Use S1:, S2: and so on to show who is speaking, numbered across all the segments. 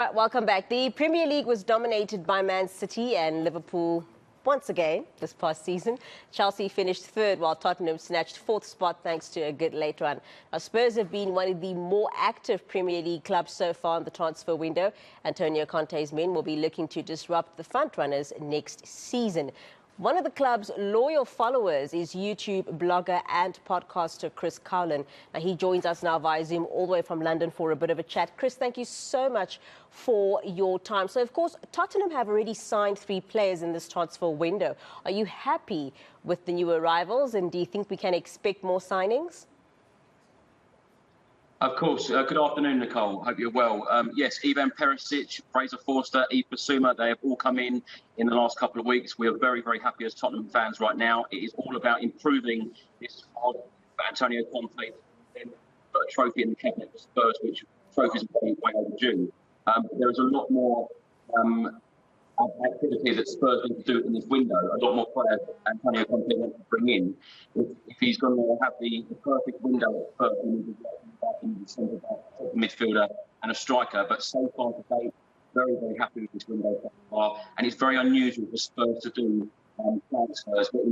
S1: Right, welcome back. The Premier League was dominated by Man City and Liverpool once again this past season. Chelsea finished third while Tottenham snatched fourth spot thanks to a good late run. Now, Spurs have been one of the more active Premier League clubs so far in the transfer window. Antonio Conte's men will be looking to disrupt the frontrunners next season. One of the club's loyal followers is YouTube blogger and podcaster Chris Cowlin. Now, he joins us now via Zoom all the way from London for a bit of a chat. Chris, thank you so much for your time. So, of course, Tottenham have already signed 3 players in this transfer window. Are you happy with the new arrivals, and do you think we can expect more signings?
S2: Of course. Good afternoon, Nicole. Hope you're well. Yes, Ivan Perisic, Fraser Forster, Yves Bissouma, they have all come in the last couple of weeks. We are very, very happy as Tottenham fans right now. It is all about improving this squad for Antonio Conte. Then put a trophy in the cabinet for Spurs, which trophies are way overdue. There is a lot more activities that Spurs need to do in this window. A lot more players Antonio Conte wants to bring in. If he's going to have the perfect window at Spurs, he needs to get in the centre back, a midfielder and a striker. But so far today, very, very happy with this window so far. And it's very unusual for Spurs to do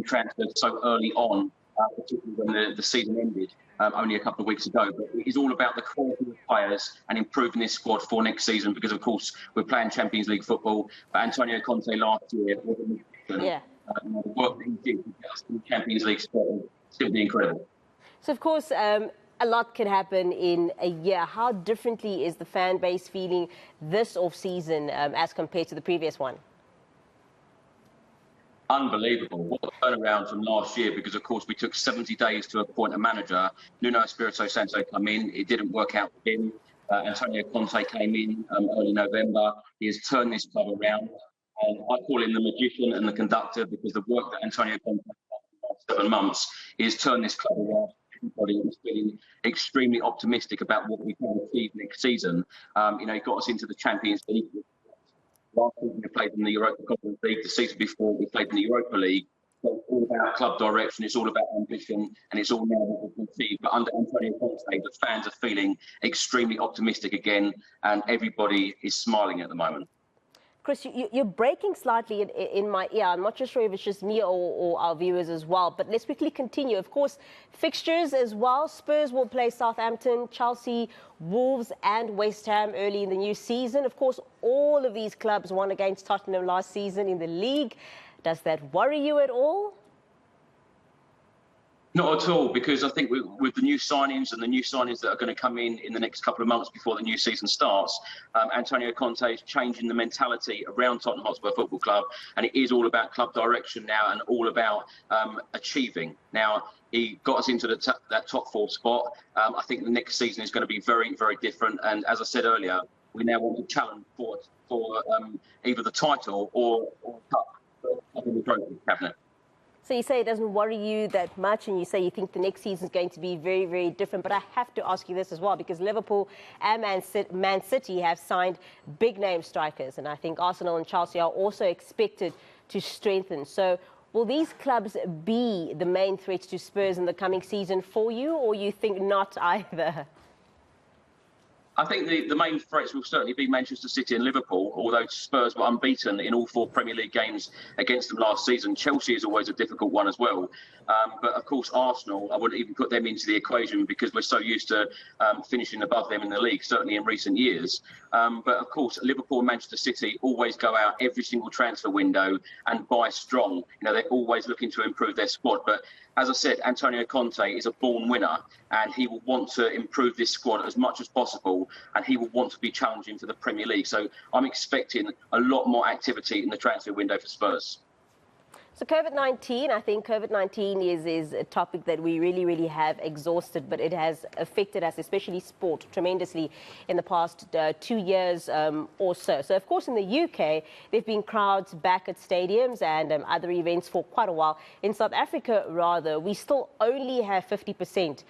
S2: transfers so early on, particularly when the season ended only a couple of weeks ago. But it is all about the quality of players and improving this squad for next season because, of course, we're playing Champions League football. But Antonio Conte last year was the work that he did to get us to the Champions League spot is simply incredible.
S1: So, of course, a lot can happen in a year. How differently is the fan base feeling this off-season as compared to the previous one?
S2: Unbelievable. What a turnaround from last year because, of course, we took 70 days to appoint a manager. Nuno Espirito Santo came in. It didn't work out for him. Antonio Conte came in early November. He has turned this club around. And I call him the magician and the conductor because the work that Antonio Conte has done in the last 7 months is turn this club around. Everybody is feeling extremely optimistic about what we can achieve next season. He got us into the Champions League. Last season we played in the Europa Conference League. The season before we played in the Europa League. So it's all about club direction. It's all about ambition, and it's all now what we can see. But under Antonio Conte, the fans are feeling extremely optimistic again, and everybody is smiling at the moment.
S1: Chris, you're breaking slightly in my ear. I'm not just sure if it's just me or our viewers as well, but let's quickly continue. Of course, fixtures as well. Spurs will play Southampton, Chelsea, Wolves and West Ham early in the new season. Of course, all of these clubs won against Tottenham last season in the league. Does that worry you at all?
S2: Not at all, because I think with the new signings and the new signings that are going to come in the next couple of months before the new season starts, Antonio Conte is changing the mentality around Tottenham Hotspur Football Club, and it is all about club direction now and all about achieving. Now, he got us into that top 4 spot. I think the next season is going to be very, very different. And as I said earlier, we now want to challenge for either the title or cup in the trophy cabinet.
S1: So you say it doesn't worry you that much, and you say you think the next season is going to be very, very different. But I have to ask you this as well, because Liverpool and Man City have signed big-name strikers, and I think Arsenal and Chelsea are also expected to strengthen. So will these clubs be the main threats to Spurs in the coming season for you, or you think not either?
S2: I think the main threats will certainly be Manchester City and Liverpool, although Spurs were unbeaten in all 4 Premier League games against them last season. Chelsea is always a difficult one as well. But, of course, Arsenal, I wouldn't even put them into the equation because we're so used to finishing above them in the league, certainly in recent years. But, of course, Liverpool and Manchester City always go out every single transfer window and buy strong. They're always looking to improve their squad. But as I said, Antonio Conte is a born winner, and he will want to improve this squad as much as possible, and he will want to be challenging for the Premier League. So I'm expecting a lot more activity in the transfer window for Spurs.
S1: So COVID-19, I think COVID-19 is a topic that we really have exhausted, but it has affected us, especially sport, tremendously in the past 2 years or so. So, of course, in the UK, there have been crowds back at stadiums and other events for quite a while. In South Africa, rather, we still only have 50%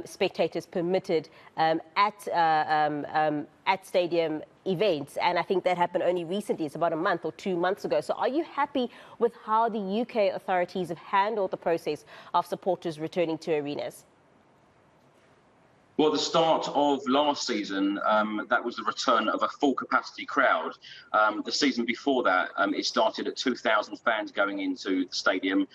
S1: spectators permitted at stadium events, and I think that happened only recently. It's about a month or 2 months ago. So are you happy with how the UK authorities have handled the process of supporters returning to arenas?
S2: Well, the start of last season, that was the return of a full capacity crowd. The season before that, it started at 2,000 fans going into the stadium,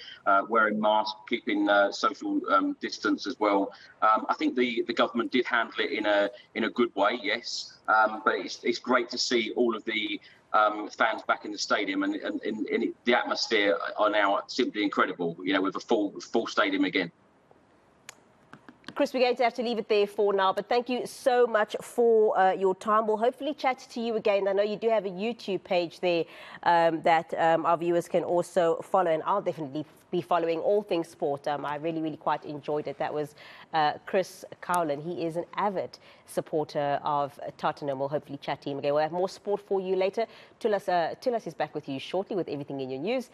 S2: wearing masks, keeping social distance as well. I think the government did handle it in a good way, yes, but it's great to see all of the fans back in the stadium, and the atmosphere are now simply incredible. You know, with a full stadium again.
S1: Chris, we're going to have to leave it there for now, but thank you so much for your time. We'll hopefully chat to you again. I know you do have a YouTube page there that our viewers can also follow, and I'll definitely be following all things sport. I really quite enjoyed it. That was Chris Cowlin. He is an avid supporter of Tottenham. We'll hopefully chat to him again. We'll have more sport for you later. Tulas is back with you shortly with everything in your news.